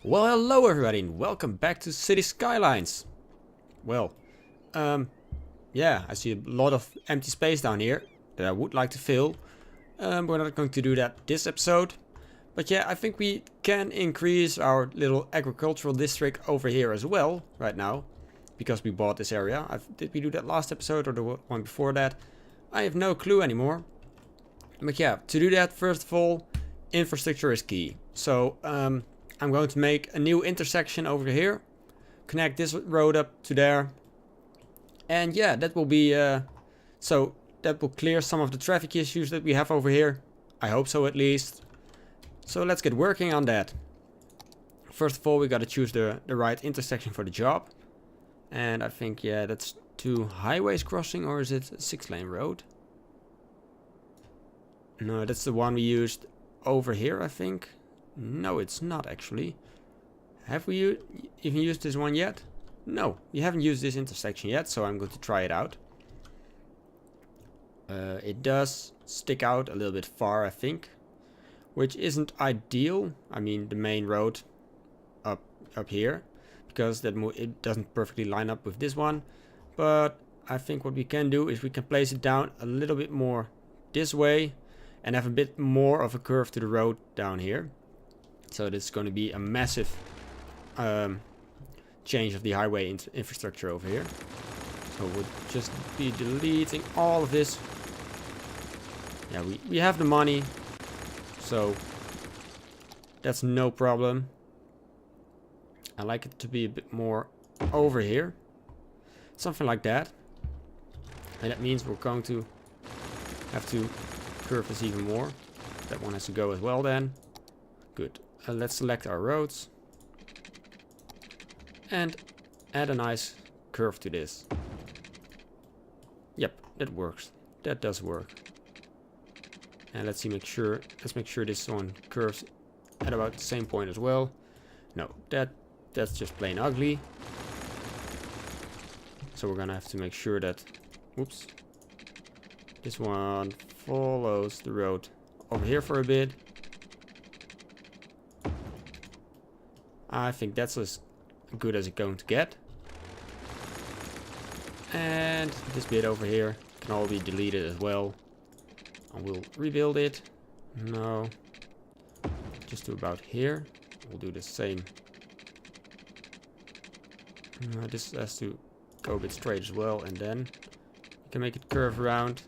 Well, hello everybody and welcome back to City Skylines. Well, yeah, I see a lot of empty space down here that I would like to fill. We're not going to do that this episode. But yeah, I think we can increase our little agricultural district over here as well right now. Because we bought this area. Did we do that last episode or the one before that? I have no clue anymore. But yeah, to do that, first of all, infrastructure is key. So, I'm going to make a new intersection over here. Connect this road up to there. And yeah, that will be... so that will clear some of the traffic issues that we have over here. I hope so at least. So let's get working on that. First of all, we gotta choose the right intersection for the job. And I think, yeah, that's 2 highways crossing, or is it a 6-lane road? No, that's the one we used over here, I think. No, it's not actually. Have we even used this one yet? No, we haven't used this intersection yet, so I'm going to try it out. It does stick out a little bit far, I think, which isn't ideal. I mean, the main road up here, because it doesn't perfectly line up with this one. But I think what we can do is we can place it down a little bit more this way and have a bit more of a curve to the road down here. So this is going to be a massive change of the highway infrastructure over here. So we'll just be deleting all of this. Yeah, we have the money, so that's no problem. I like it to be a bit more over here. Something like that. And that means we're going to have to curve this even more. That one has to go as well then. Good. Let's select our roads. And add a nice curve to this. Yep, that works. That does work. And let's make sure this one curves at about the same point as well. No, that's just plain ugly. So we're gonna have to make sure that, whoops, this one follows the road over here for a bit. I think that's as good as it's going to get. And this bit over here can all be deleted as well. And we'll rebuild it. No. Just to about here. We'll do the same. This has to go a bit straight as well. And then we can make it curve around.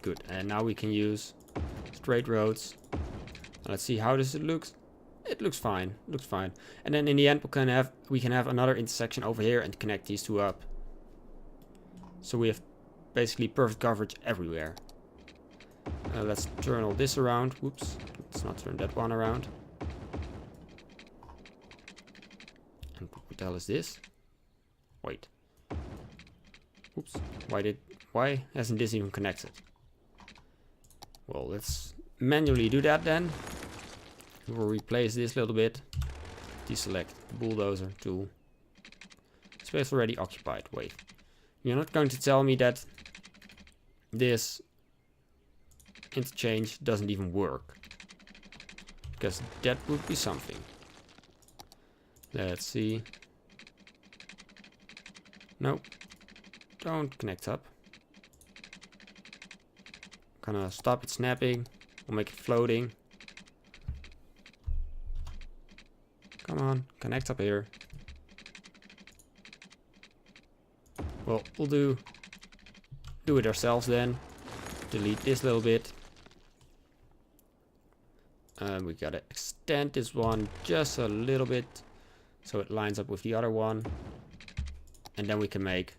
Good. And now we can use straight roads. Let's see how this looks. It looks fine. Looks fine. And then in the end we can have another intersection over here and connect these two up. So we have basically perfect coverage everywhere. Let's turn all this around. Whoops. Let's not turn that one around. And what the hell is this? Wait. Oops. Why hasn't this even connected? Well, let's manually do that then. We'll replace this a little bit. Deselect the bulldozer tool. Space already occupied. Wait. You're not going to tell me that this interchange doesn't even work. Because that would be something. Let's see. Nope. Don't connect up. Gonna stop it snapping. We'll make it floating. Come on, connect up here. Well, we'll do it ourselves then. Delete this little bit. We gotta extend this one just a little bit so it lines up with the other one. And then we can make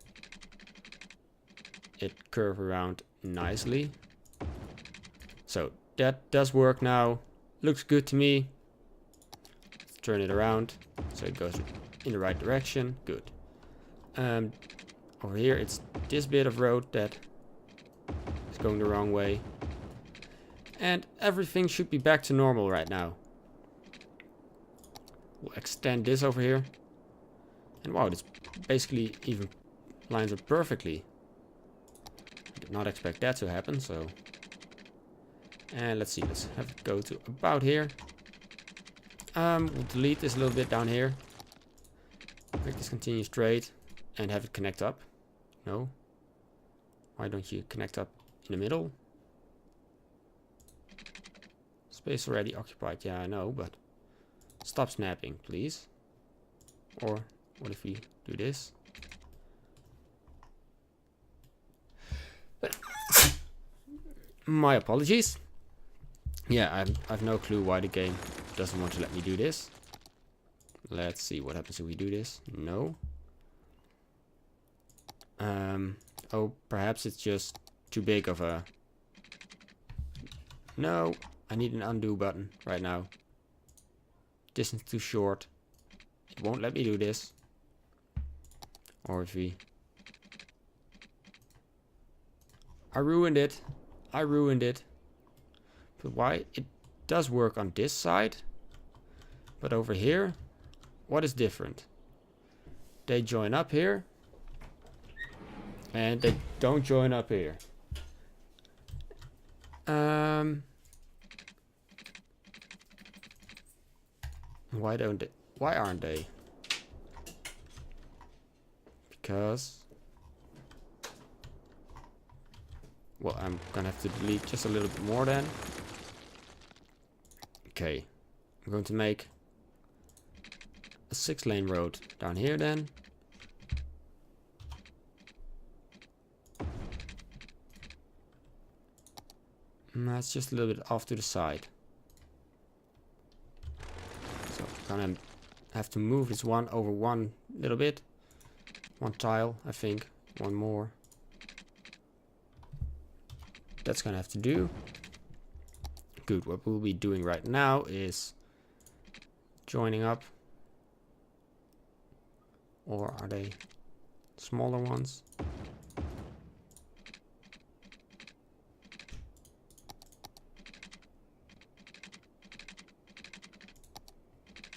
it curve around nicely. So that does work now. Looks good to me. Let's turn it around so it goes in the right direction. Good. Over here it's this bit of road that is going the wrong way. And everything should be back to normal right now. We'll extend this over here. And wow, this basically even lines up perfectly. I did not expect that to happen, so... And let's see, let's have it go to about here. We'll delete this a little bit down here. Make this continue straight and have it connect up. No. Why don't you connect up in the middle? Space already occupied. Yeah, I know, but stop snapping, please. Or what if we do this? My apologies. Yeah, I've no clue why the game doesn't want to let me do this. Let's see what happens if we do this. No. Oh, perhaps it's just too big of a... No, I need an undo button right now. Distance too short. It won't let me do this. Or if we... I ruined it. I ruined it. But why? It does work on this side. But over here, what is different? They join up here. And they don't join up here. Why don't they? Why aren't they? Because... Well, I'm gonna have to delete just a little bit more then. Okay. I'm going to make a 6-lane road down here then. It's just a little bit off to the side. So I'm gonna have to move this one over one little bit. One tile, I think. One more. That's gonna have to do. Good, what we'll be doing right now is joining up. Or are they smaller ones?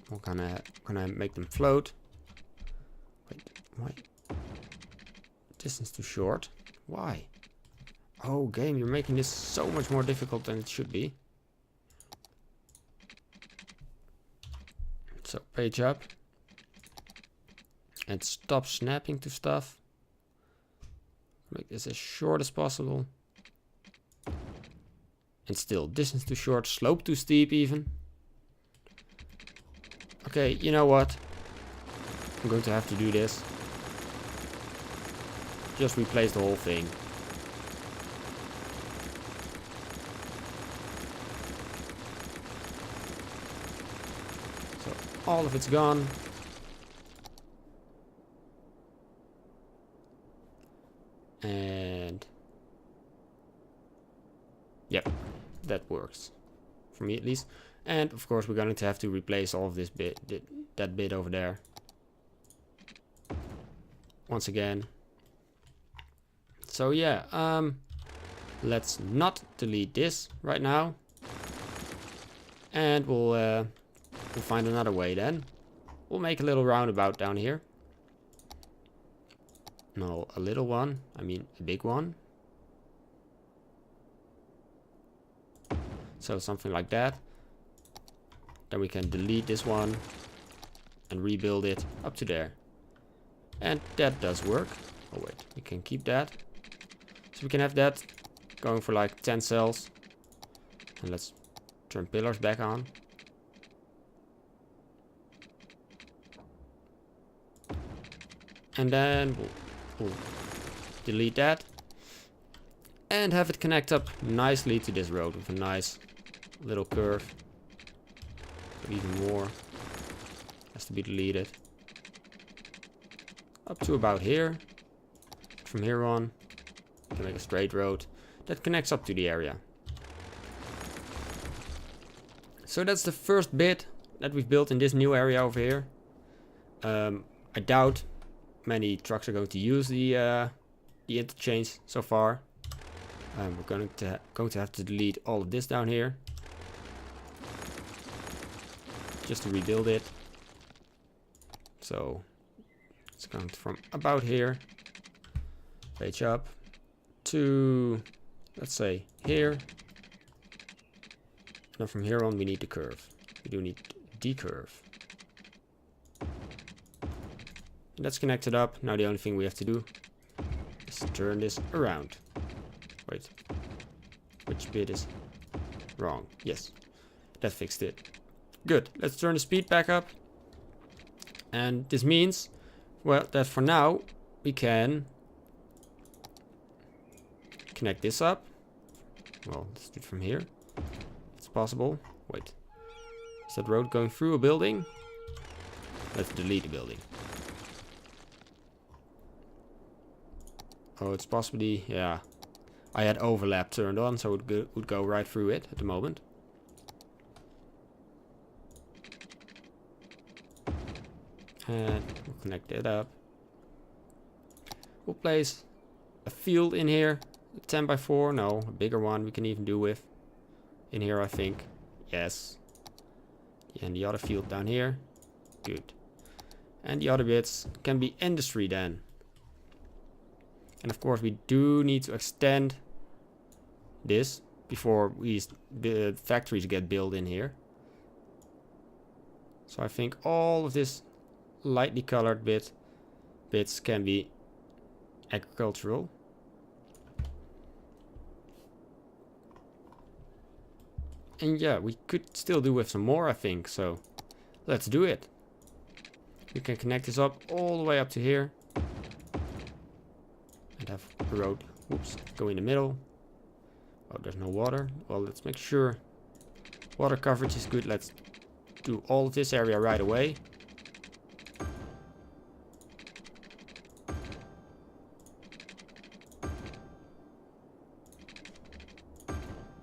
We're gonna make them float. Wait, why? Distance too short. Why? Oh, game, you're making this so much more difficult than it should be. So, page up. And stop snapping to stuff. Make this as short as possible. And still, distance too short, slope too steep even. Okay, you know what? I'm going to have to do this. Just replace the whole thing. So, all of it's gone. And... Yep, that works. For me at least. And of course we're going to have to replace all of this bit, that bit over there. Once again. So yeah, let's not delete this right now. And we'll find another way then. We'll make a little roundabout down here. No, a little one. I mean a big one. So something like that. Then we can delete this one and rebuild it up to there. And that does work. Oh wait, we can keep that. So we can have that going for like 10 cells. And let's turn pillars back on. And then we'll delete that. And have it connect up nicely to this road with a nice little curve. Even more has to be deleted. Up to about here. From here on, we can make a straight road that connects up to the area. So that's the first bit that we've built in this new area over here. I doubt many trucks are going to use the interchange so far. We're going to have to delete all of this down here. Just to rebuild it. So it's going from about here, page up to, let's say, here. And from here on we need the curve. We do need D-curve. That's connected up. Now the only thing we have to do is turn this around. Wait. Which bit is wrong? Yes. That fixed it. Good. Let's turn the speed back up. And this means, well, that for now we can connect this up. Well, let's do it from here. It's possible. Wait. Is that road going through a building? Let's delete the building. Oh, it's possibly, yeah. I had overlap turned on, so it would go right through it at the moment. And we'll connect it up. We'll place a field in here. A 10 by 4, no, a bigger one we can even do with. In here, I think. Yes. And the other field down here. Good. And the other bits can be industry then. And of course we do need to extend this before the factories get built in here. So I think all of this lightly colored bits can be agricultural. And yeah, we could still do with some more, I think. So let's do it. We can connect this up all the way up to here. And have the road, whoops, go in the middle. Oh, there's no water. Well, let's make sure water coverage is good. Let's do all of this area right away.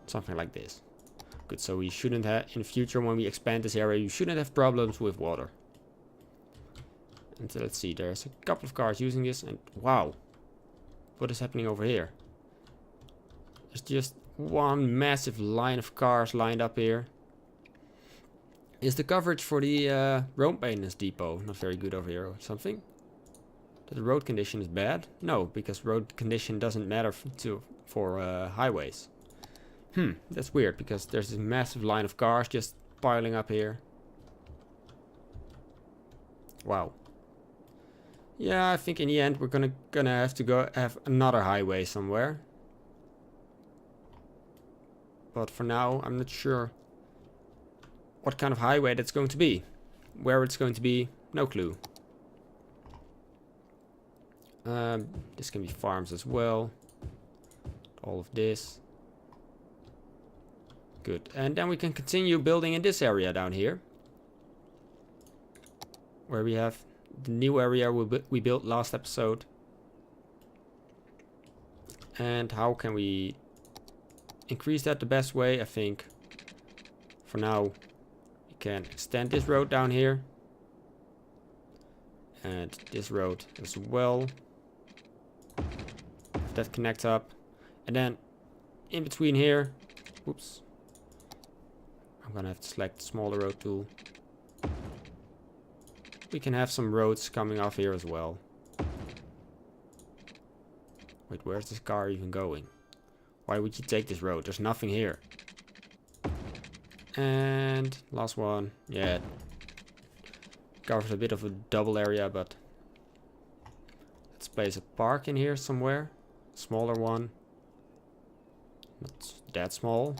Something like this. Good, so we shouldn't have, in the future when we expand this area, you shouldn't have problems with water. And so let's see, there's a couple of cars using this, and wow. What is happening over here? There's just one massive line of cars lined up here. Is the coverage for the road maintenance depot not very good over here or something? That the road condition is bad? No, because road condition doesn't matter for highways. That's weird because there's this massive line of cars just piling up here. Wow. Yeah, I think in the end we're gonna have to go have another highway somewhere. But for now, I'm not sure what kind of highway that's going to be. Where it's going to be, no clue. This can be farms as well. All of this. Good. And then we can continue building in this area down here. Where we have the new area we built last episode. And how can we increase that the best way? I think for now we can extend this road down here. And this road as well. If that connects up. And then in between here, oops. I'm gonna have to select the smaller road tool. We can have some roads coming off here as well. Wait, where's this car even going? Why would you take this road? There's nothing here. And last one. Yeah. Covers a bit of a double area, but let's place a park in here somewhere. Smaller one. Not that small.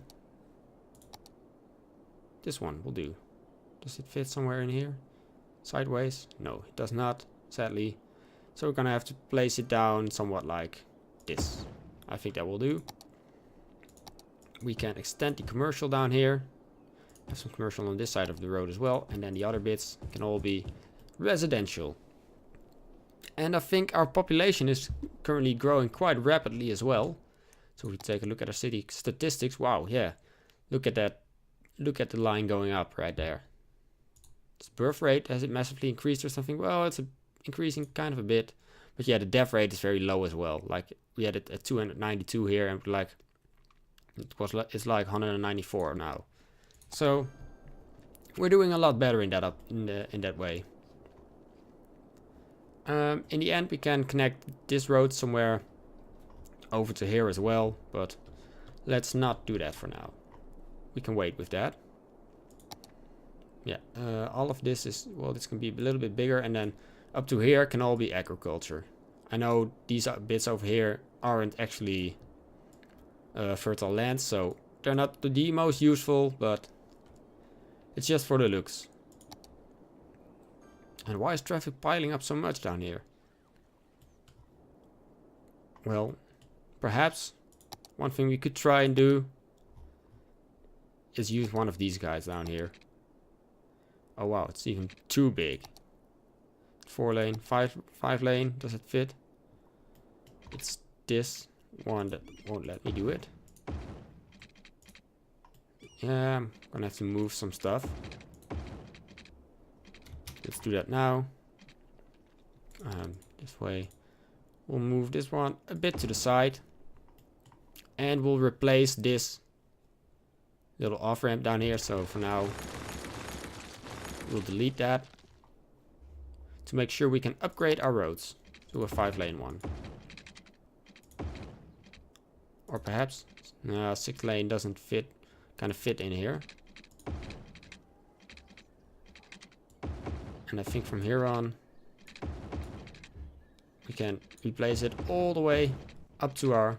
This one will do. Does it fit somewhere in here? Sideways? No, it does not, sadly. So we're gonna have to place it down somewhat like this. I think that will do. We can extend the commercial down here. Have some commercial on this side of the road as well. And then the other bits can all be residential. And I think our population is currently growing quite rapidly as well. So if we take a look at our city statistics. Wow, yeah. Look at that. Look at the line going up right there. Its birth rate, has it massively increased or something? Well, it's increasing kind of a bit. But yeah, the death rate is very low as well. Like we had it at 292 here, and like it's like 194 now. So we're doing a lot better in that way. In the end, we can connect this road somewhere over to here as well, but let's not do that for now. We can wait with that. Yeah, all of this is, well, this can be a little bit bigger, and then up to here can all be agriculture. I know these bits over here aren't actually fertile land, so they're not the most useful, but it's just for the looks. And why is traffic piling up so much down here? Well, perhaps one thing we could try and do is use one of these guys down here. Oh wow, it's even too big. 4 lane, 5 lane, does it fit? It's this one that won't let me do it. Yeah, I'm gonna have to move some stuff. Let's do that now. This way. We'll move this one a bit to the side. And we'll replace this little off-ramp down here. So for now, we'll delete that. To make sure we can upgrade our roads to a 5 lane one. Or perhaps 6 lane doesn't fit, kind of fit in here. And I think from here on we can replace it all the way up to our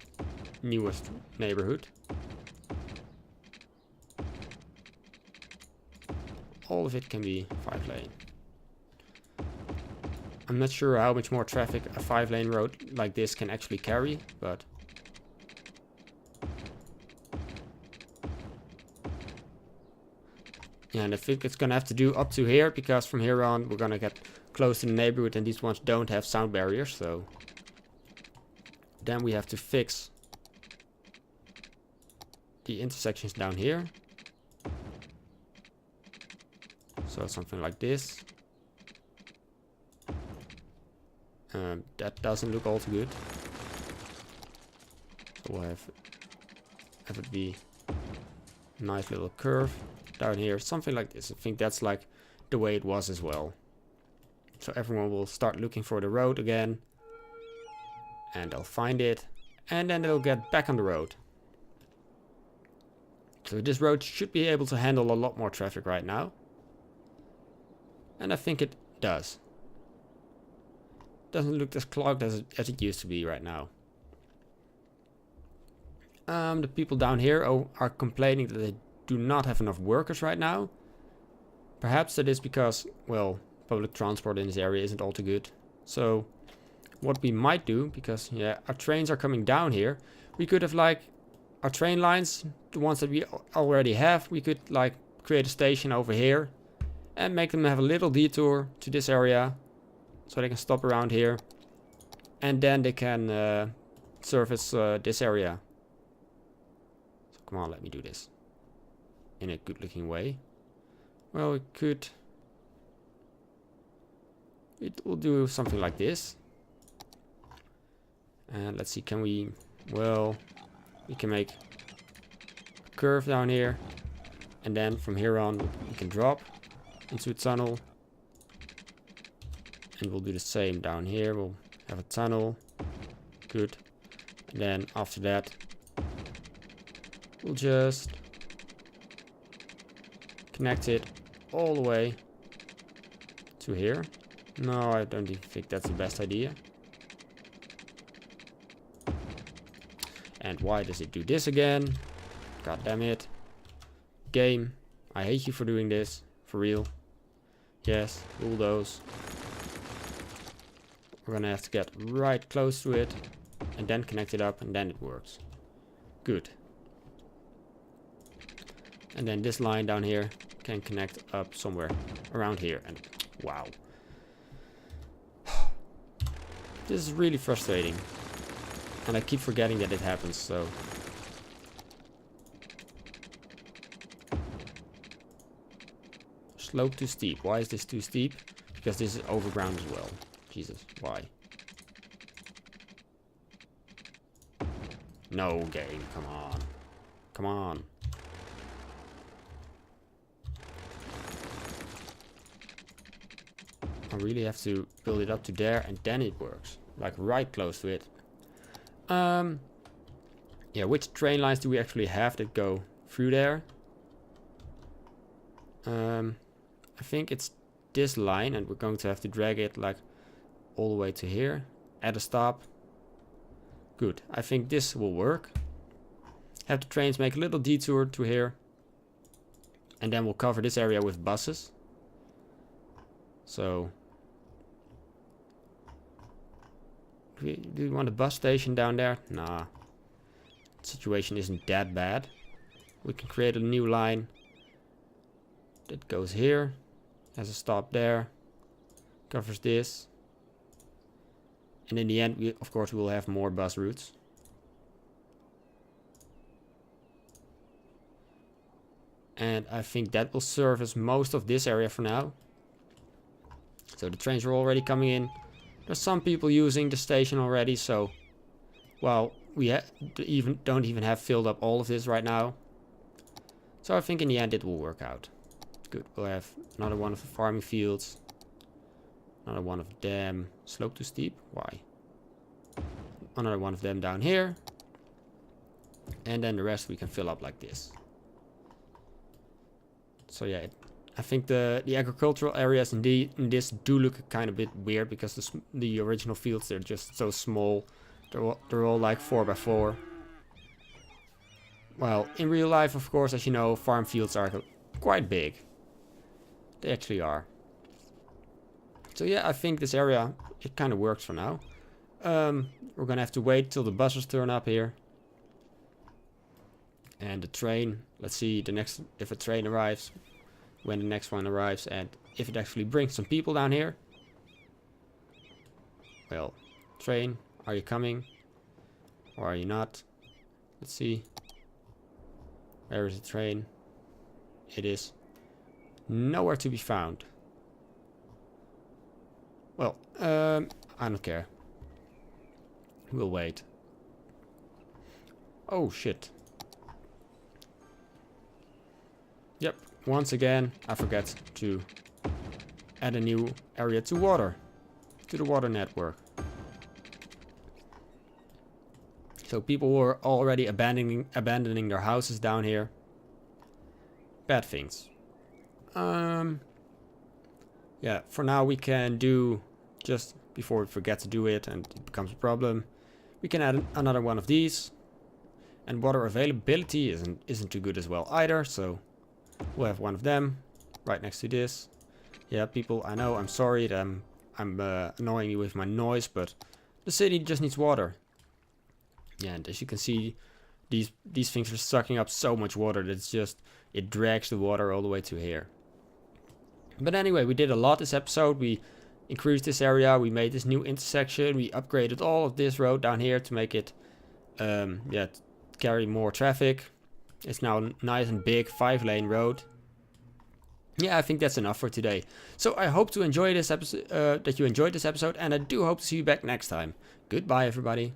newest neighborhood. All of it can be 5 lane. I'm not sure how much more traffic a 5 lane road like this can actually carry, but yeah, and I think it's gonna have to do up to here, because from here on we're gonna get close to the neighborhood, and these ones don't have sound barriers, so then we have to fix the intersections down here. So something like this. That doesn't look all too good. So we'll have it be a nice little curve down here, something like this. I think that's like the way it was as well. So everyone will start looking for the road again, and they'll find it, and then they'll get back on the road. So this road should be able to handle a lot more traffic right now, and I think it does. Doesn't look as clogged as it used to be right now. The people down here are complaining that they do not have enough workers right now. Perhaps that is because, well, public transport in this area isn't all too good. So what we might do, because yeah, our trains are coming down here, we could have like our train lines, the ones that we already have, we could like create a station over here and make them have a little detour to this area, so they can stop around here, and then they can service this area. So come on, let me do this in a good looking way. Well, it will do something like this. And let's see, can we, well, we can make a curve down here, and then from here on we can drop into a tunnel. And we'll do the same down here. We'll have a tunnel. Good. And then after that, we'll just connect it all the way to here. No, I don't even think that's the best idea. And why does it do this again? God damn it. Game, I hate you for doing this. For real. Yes, bulldoze. We're gonna have to get right close to it and then connect it up, and then it works. Good. And then this line down here can connect up somewhere around here, and wow. This is really frustrating. And I keep forgetting that it happens, so. Slope too steep. Why is this too steep? Because this is overground as well. Jesus, why? No, game, come on. Come on. I really have to build it up to there, and then it works. Like right close to it. Yeah, which train lines do we actually have that go through there? I think it's this line, and we're going to have to drag it like all the way to here. At a stop. Good. I think this will work. Have the trains make a little detour to here. And then we'll cover this area with buses. So... do we want a bus station down there? Nah. The situation isn't that bad. We can create a new line. That goes here. Has a stop there. Covers this. And in the end, we, of course, we will have more bus routes. And I think that will service most of this area for now. So the trains are already coming in. There's some people using the station already, so... well, we don't even have filled up all of this right now. So I think in the end it will work out. Good, we'll have another one of the farming fields. Another one of them. Slope too steep? Why? Another one of them down here. And then the rest we can fill up like this. So yeah, I think the agricultural areas in this do look kind of bit weird because the original fields, they're just so small. They're all like 4x4. Well, in real life, of course, as you know, farm fields are quite big. They actually are. So yeah, I think this area, it kind of works for now. We're gonna have to wait till the buses turn up here. And the train, let's see if a train arrives, when the next one arrives, and if it actually brings some people down here. Well, train, are you coming? Or are you not? Let's see. Where is the train? It is nowhere to be found. Well, I don't care. We'll wait. Oh shit. Yep, once again, I forgot to add a new area to water. To the water network. So people were already abandoning their houses down here. Bad things. Yeah, for now we can do, just before we forget to do it and it becomes a problem, we can add another one of these. And water availability isn't too good as well either, so we'll have one of them right next to this. Yeah, people, I know, I'm sorry that I'm annoying you with my noise, but the city just needs water. Yeah, and as you can see, these things are sucking up so much water that it drags the water all the way to here. But anyway, we did a lot this episode. We increased this area, we made this new intersection, we upgraded all of this road down here to make it carry more traffic. It's now a nice and big 5-lane road. Yeah, I think that's enough for today. So I hope to enjoy this episode, that you enjoyed this episode, and I do hope to see you back next time. Goodbye, everybody.